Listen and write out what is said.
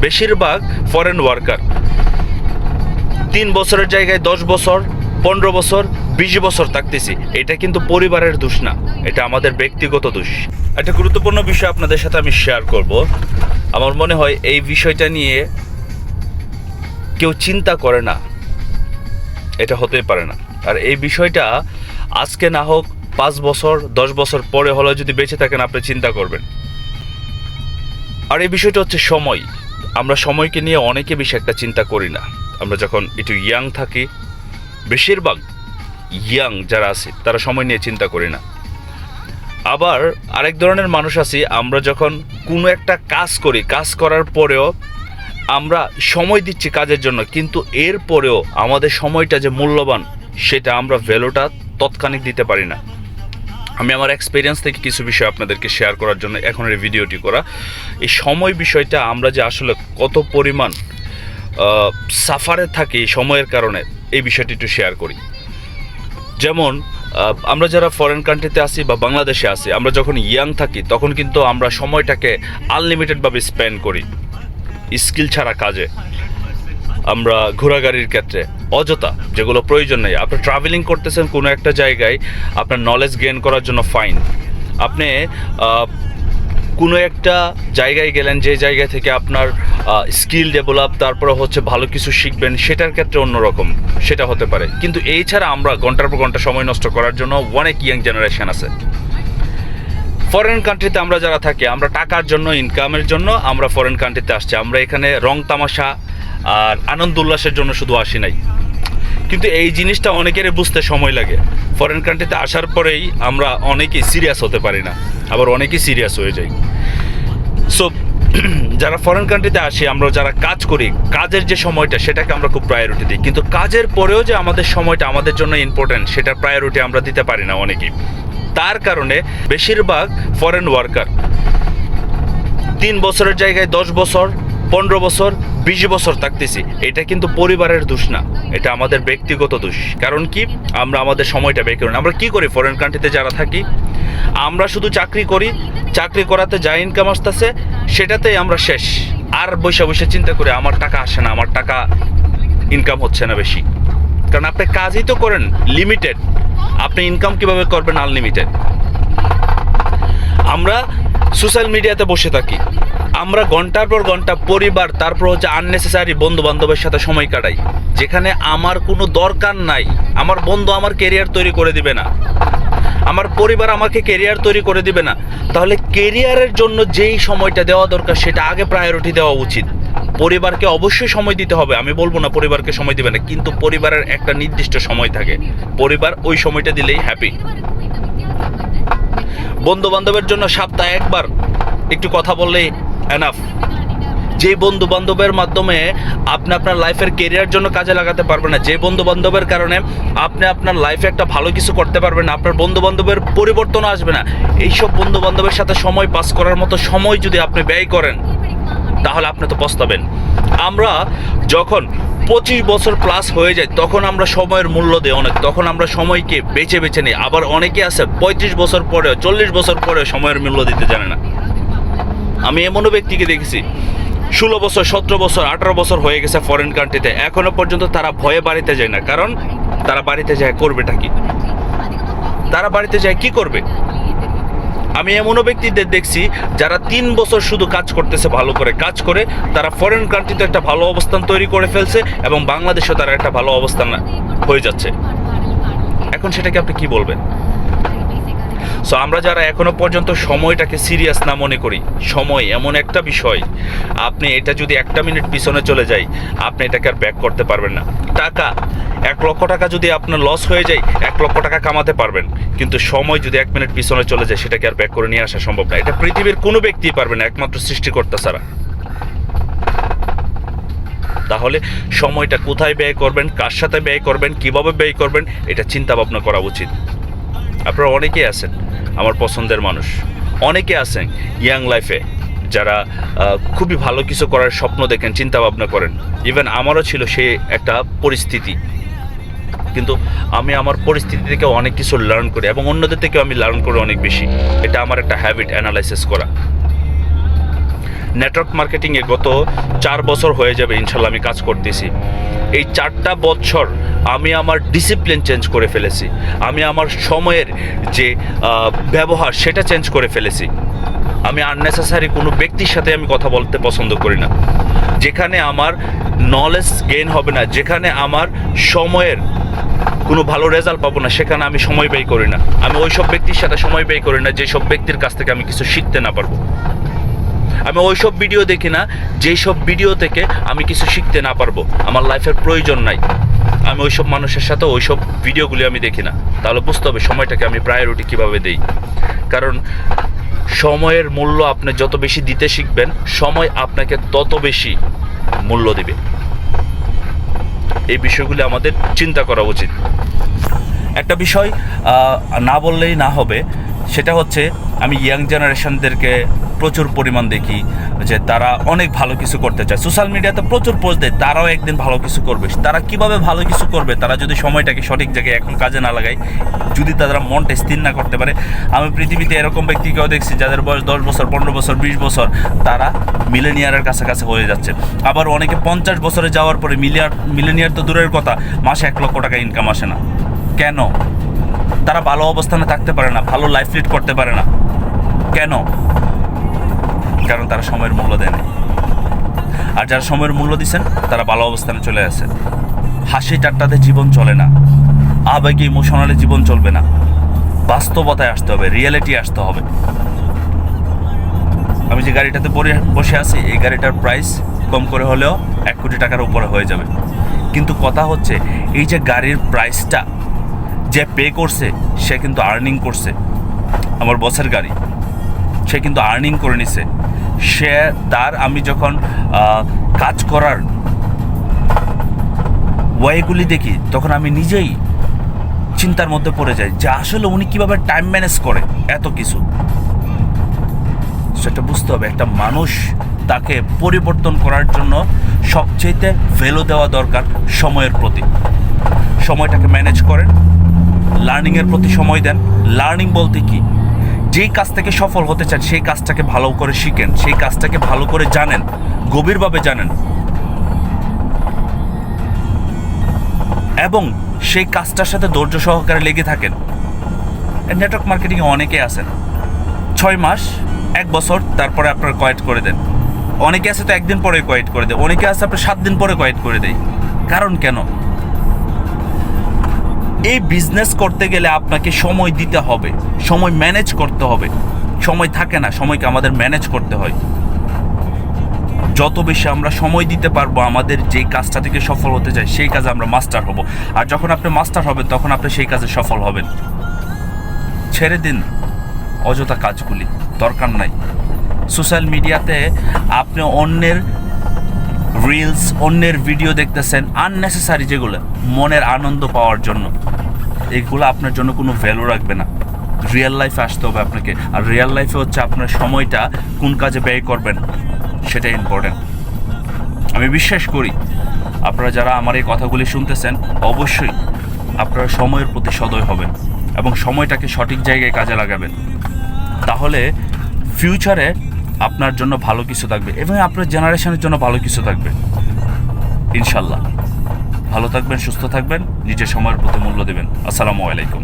বেশিরভাগ foreign worker 3 বছরের জায়গায় 10 বছর, 15 বছর, 20 বছর থাকতেছি। এটা কিন্তু পরিবারের দোষ না, এটা আমাদের ব্যক্তিগত দোষ। একটা গুরুত্বপূর্ণ বিষয় আপনাদের সাথে আমি শেয়ার করব। আমার মনে হয় এই বিষয়টা নিয়ে কেউ চিন্তা করে না, এটা হতেই পারে না। আর এই বিষয়টা আজকে না হোক 5 বছর 10 বছর পরে হলেও যদি বেঁচে থাকেন আপনি চিন্তা করবেন। আর এই বিষয়টা হচ্ছে সময়। আমরা সময়কে নিয়ে অনেকে বেশি একটা চিন্তা করি না। আমরা যখন একটু ইয়াং থাকি, বেশিরভাগ ইয়াং যারা আছে তারা সময় নিয়ে চিন্তা করি না। আবার আরেক ধরনের মানুষ আছি, আমরা যখন কোনো একটা কাজ করি, কাজ করার পরেও আমরা সময় দিচ্ছি কাজের জন্য, কিন্তু এর পরেও আমাদের সময়টা যে মূল্যবান সেটা আমরা ভ্যালুটা তৎক্ষণিক দিতে পারি না। আমি আমার এক্সপিরিয়েন্স থেকে কিছু বিষয় আপনাদেরকে শেয়ার করার জন্য এখন এই ভিডিওটি করা। এই সময় বিষয়টা আমরা যে আসলে কত পরিমাণ সাফারে থাকি সময়ের কারণে, এই বিষয়টি একটু শেয়ার করি। যেমন আমরা যারা ফরেন কান্ট্রিতে আসি বা বাংলাদেশে আসি, আমরা যখন ইয়াং থাকি তখন কিন্তু আমরা সময়টাকে আনলিমিটেডভাবে স্পেন্ড করি স্কিল ছাড়া কাজে। আমরা ঘোরাঘুরির ক্ষেত্রে অযথা, যেগুলো প্রয়োজন নেই। আপনি ট্রাভেলিং করতেছেন কোনো একটা জায়গায় আপনার নলেজ গেইন করার জন্য, ফাইন। আপনি কোনো একটা জায়গায় গেলেন যে জায়গা থেকে আপনার স্কিল ডেভেলপ, তারপরে হচ্ছে ভালো কিছু শিখবেন, সেটার ক্ষেত্রে অন্যরকম, সেটা হতে পারে। কিন্তু এই ছাড়া আমরা ঘন্টার পর ঘন্টা সময় নষ্ট করার জন্য অনেক ইয়াং জেনারেশন আছে। ফরেন কান্ট্রিতে আমরা যারা থাকি, আমরা টাকার জন্য, ইনকামের জন্য আমরা ফরেন কান্ট্রিতে আসছি। আমরা এখানে রং তামাশা আর আনন্দ উল্লাসের জন্য শুধু আসি নাই। কিন্তু এই জিনিসটা অনেকেরই বুঝতে সময় লাগে। ফরেন কান্ট্রিতে আসার পরেই আমরা অনেকেই সিরিয়াস হতে পারি না, আবার অনেকেই সিরিয়াস হয়ে যাই। সো যারা ফরেন কান্ট্রিতে আসি, আমরা যারা কাজ করি, কাজের যে সময়টা সেটাকে আমরা খুব প্রায়োরিটি দিই। কিন্তু কাজের পরেও যে আমাদের সময়টা আমাদের জন্য ইম্পর্টেন্ট, সেটার প্রায়োরিটি আমরা দিতে পারি না অনেকেই। তার কারণে বেশিরভাগ ফরেন ওয়ার্কার 3 বছরের জায়গায় 10 বছর, 15 বছর, 20 বছর থাকতেছি। এটা কিন্তু পরিবারের দোষ না, এটা আমাদের ব্যক্তিগত দোষ। কারণ কি, আমরা আমাদের সময়টা ব্যয় করি না। আমরা কি করি ফরেন কান্ট্রিতে যারা থাকি, আমরা শুধু চাকরি করি, চাকরি করাতে যা ইনকাম আসতেছে সেটাতেই আমরা শেষ। আর বসে বসে চিন্তা করি আমার টাকা আসে না, আমার টাকা ইনকাম হচ্ছে না বেশি। কারণ আপনি কাজই তো করেন লিমিটেড, আপনি ইনকাম কিভাবে করবেন আনলিমিটেড? আমরা সোশ্যাল মিডিয়াতে বসে থাকি, আমরা ঘন্টার পর ঘন্টা পরিবার, তারপর হচ্ছে আননেসেসারি বন্ধু বান্ধবের সাথে সময় কাটাই, যেখানে আমার কোনো দরকার নাই। আমার বন্ধু আমার কেরিয়ার তৈরি করে দিবে না, আমার পরিবার আমাকে কেরিয়ার তৈরি করে দিবে না। তাহলে কেরিয়ারের জন্য যেই সময়টা দেওয়া দরকার সেটা আগে প্রায়োরিটি দেওয়া উচিত। পরিবারকে অবশ্যই সময় দিতে হবে, আমি বলবো না পরিবারকে সময় দিবে না, কিন্তু পরিবারের একটা নির্দিষ্ট সময় থাকে, পরিবার ওই সময়টা দিলেই হ্যাপি। বন্ধু বান্ধবের জন্য সপ্তাহে একবার একটু কথা বললেই এনাফ। যে বন্ধু বান্ধবের মাধ্যমে আপনি আপনার লাইফের কেরিয়ার জন্য কাজে লাগাতে পারবেন না, যে বন্ধু বান্ধবের কারণে আপনি আপনার লাইফে একটা ভালো কিছু করতে পারবেন না, আপনার বন্ধু বান্ধবের পরিবর্তন আসবে না, এইসব বন্ধু বান্ধবের সাথে সময় পাস করার মতো সময় যদি আপনি ব্যয় করেন তাহলে আপনি তো পস্তাবেন। আমরা যখন 25 বছর প্লাস হয়ে যায় তখন আমরা সময়ের মূল্য দিই অনেক, তখন আমরা সময়কে বেছে বেছে নিই। আবার অনেকে আছে 35 বছর পরেও, 40 বছর পরেও সময়ের মূল্য দিতে জানে না। আমি এমনও ব্যক্তিকে দেখেছি 16 বছর, 17 বছর, 18 বছর হয়ে গেছে ফরেন কান্ট্রিতে, এখনো পর্যন্ত তারা ভয়ে বাড়িতে যায় না। কারণ তারা বাড়িতে যায় করবেটা কি? তারা বাড়িতে যায় কি করবে? আমি এমনও ব্যক্তিদের দেখছি যারা 3 বছর শুধু কাজ করতেছে, ভালো করে কাজ করে তারা ফরেন কান্ট্রিতে একটা ভালো অবস্থান তৈরি করে ফেলছে এবং বাংলাদেশেও তারা একটা ভালো অবস্থান হয়ে যাচ্ছে। এখন সেটাকে আপনি কি বলবেন? সো আমরা যারা এখনো পর্যন্ত সময়টাকে সিরিয়াস না মনে করি, সময় এমন একটা বিষয়, আপনি এটা যদি 1 মিনিট পিছনে চলে যায় আপনি এটাকে আর ব্যাক করতে পারবেন না। টাকা 1 লক্ষ টাকা যদি আপনার লস হয়ে যায় 1 লক্ষ টাকা কামাতে পারবেন, কিন্তু সময় যদি 1 মিনিট পিছনে চলে যায় সেটাকে আর ব্যাক করে নিয়ে আসা সম্ভব না। এটা পৃথিবীর কোনো ব্যক্তিই পারবে না, একমাত্র সৃষ্টিকর্তা ছাড়া। তাহলে সময়টা কোথায় ব্যয় করবেন, কার সাথে ব্যয় করবেন, কিভাবে ব্যয় করবেন, এটা চিন্তা ভাবনা করা উচিত। আপনারা অনেকেই আছেন আমার পছন্দের মানুষ, অনেকে আছেন ইয়াং লাইফে যারা খুবই ভালো কিছু করার স্বপ্ন দেখেন, চিন্তা ভাবনা করেন। ইভেন আমারও ছিল সেই একটা পরিস্থিতি, কিন্তু আমি আমার পরিস্থিতি থেকে অনেক কিছু লার্ন করি এবং অন্যদের থেকেও আমি লার্ন করি অনেক বেশি। এটা আমার একটা হ্যাবিট, অ্যানালাইসিস করা। নেটওয়ার্ক মার্কেটিংয়ে গত 4 বছর হয়ে যাবে ইনশাল্লাহ আমি কাজ করতেছি। এই 4টা বছর আমি আমার ডিসিপ্লিন চেঞ্জ করে ফেলেছি, আমি আমার সময়ের যে ব্যবহার সেটা চেঞ্জ করে ফেলেছি। আমি আননেসেসারি কোনো ব্যক্তির সাথে আমি কথা বলতে পছন্দ করি না, যেখানে আমার নলেজ গেইন হবে না, যেখানে আমার সময়ের কোনো ভালো রেজাল্ট পাবো না, সেখানে আমি সময় ব্যয় করি না। আমি ওই সব ব্যক্তির সাথে সময় ব্যয় করি না যেসব ব্যক্তির কাছ থেকে আমি কিছু শিখতে না পারবো। আমি ওই সব ভিডিও দেখি না যেই সব ভিডিও থেকে আমি কিছু শিখতে না পারবো, আমার লাইফের প্রয়োজন নাই। আমি ওই সব মানুষের সাথে ওই সব ভিডিওগুলি আমি দেখি না। তাহলে বুঝতে হবে সময়টাকে আমি প্রায়োরিটি কীভাবে দেই। কারণ সময়ের মূল্য আপনি যত বেশি দিতে শিখবেন, সময় আপনাকে তত বেশি মূল্য দিবে। এই বিষয়গুলি আমাদের চিন্তা করা উচিত। একটা বিষয় না বললেই না হবে, সেটা হচ্ছে আমি ইয়াং জেনারেশনদেরকে প্রচুর পরিমাণ দেখি যে তারা অনেক ভালো কিছু করতে চায়, সোশ্যাল মিডিয়াতে প্রচুর পোস্ট দেয় তারাও একদিন ভালো কিছু করবে। তারা কিভাবে ভালো কিছু করবে? তারা যদি সময়টাকে সঠিক জায়গায় এখন কাজে না লাগায়, যদি তারা মনটা স্থির না করতে পারে। আমি পৃথিবীতে এরকম ব্যক্তিকেও দেখছি যাদের বয়স 10 বছর, 15 বছর, 20 বছর, তারা মিলেনিয়ারের কাছাকাছি হয়ে যাচ্ছে। আবার অনেকে 50 বছরে যাওয়ার পরে মিলেনিয়ার তো দূরের কথা, মাসে 1 লক্ষ টাকা ইনকাম আসে না। কেন? তারা ভালো অবস্থানে থাকতে পারে না, ভালো লাইফ লিড করতে পারে না। কেন? কারণ তারা সময়ের মূল্য দেয় না। আর যারা সময়ের মূল্য দিচ্ছেন তারা ভালো অবস্থানে চলে আসে। হাসি ঠাট্টাতে জীবন চলে না, আবেগে ইমোশনালি জীবন চলবে না। বাস্তবতায় আসতে হবে, রিয়েলিটি আসতে হবে। আমি যে গাড়িটাতে বসে আছি, এই গাড়িটার প্রাইস কম করে হলেও 1 কোটি টাকার উপরে হয়ে যাবে। কিন্তু কথা হচ্ছে এই যে গাড়ির প্রাইসটা যে পে করছে, সে কিন্তু আর্নিং করছে। আমার বসের গাড়ি, সে কিন্তু আর্নিং করে নিছে। সে তার, আমি যখন কাজ করার ওয়েগুলি দেখি তখন আমি নিজেই চিন্তার মধ্যে পড়ে যাই যে আসলে উনি কীভাবে টাইম ম্যানেজ করে এত কিছু। সেটা বুঝতে হবে। একটা মানুষ, তাকে পরিবর্তন করার জন্য সবচেয়ে ভ্যালু দেওয়া দরকার সময়ের প্রতি। সময়টাকে ম্যানেজ করেন, লার্নিংয়ের প্রতি সময় দেন। লার্নিং বলতে কি? যেই কাজ থেকে সফল হতে চান সেই কাজটাকে ভালো করে শিখেন, সেই কাজটাকে ভালো করে জানেন, গভীরভাবে জানেন, এবং সেই কাজটার সাথে ধৈর্য সহকারে লেগে থাকেন। নেটওয়ার্ক মার্কেটিংয়ে অনেকে আছেন 6 মাস, 1 বছর, তারপরে আপনারা কোয়েট করে দেন। অনেকে আছে তো 1 দিন পরে কোয়েট করে দেয়, অনেকে আছে আপনার 7 দিন পরে কোয়েট করে দেয়। কারণ কেন? এই বিজনেস করতে গেলে আপনাকে সময় দিতে হবে, সময় ম্যানেজ করতে হবে। সময় থাকে না, সময়কে আমাদের ম্যানেজ করতে হয়। যত বেশি আমরা সময় দিতে পারবো আমাদের যেই কাজটা থেকে সফল হতে চাই, সেই কাজে আমরা মাস্টার হব। আর যখন আপনি মাস্টার হবেন তখন আপনি সেই কাজে সফল হবেন। ছেড়ে দিন অযথা কাজগুলি, দরকার নাই। সোশ্যাল মিডিয়াতে আপনি অন্যের রিলস, অন্যের ভিডিও দেখতেছেন আননেসেসারি, যেগুলো মনের আনন্দ পাওয়ার জন্য, এগুলো আপনার জন্য কোনো ভ্যালু রাখবে না। রিয়েল লাইফে আসতে হবে আপনাকে। আর রিয়েল লাইফে হচ্ছে আপনার সময়টা কোন কাজে ব্যয় করবেন সেটা ইম্পর্টেন্ট। আমি বিশ্বাস করি আপনারা যারা আমার এই কথাগুলি শুনতেছেন, অবশ্যই আপনারা সময়ের প্রতি সদয় হবেন এবং সময়টাকে সঠিক জায়গায় কাজে লাগাবেন। তাহলে ফিউচারে আপনার জন্য ভালো কিছু থাকবে এবং আপনার জেনারেশনের জন্য ভালো কিছু থাকবে ইনশাল্লাহ। ভালো থাকবেন, সুস্থ থাকবেন, নিজের সময়ের প্রতি মূল্য দেবেন। আসসালামু আলাইকুম।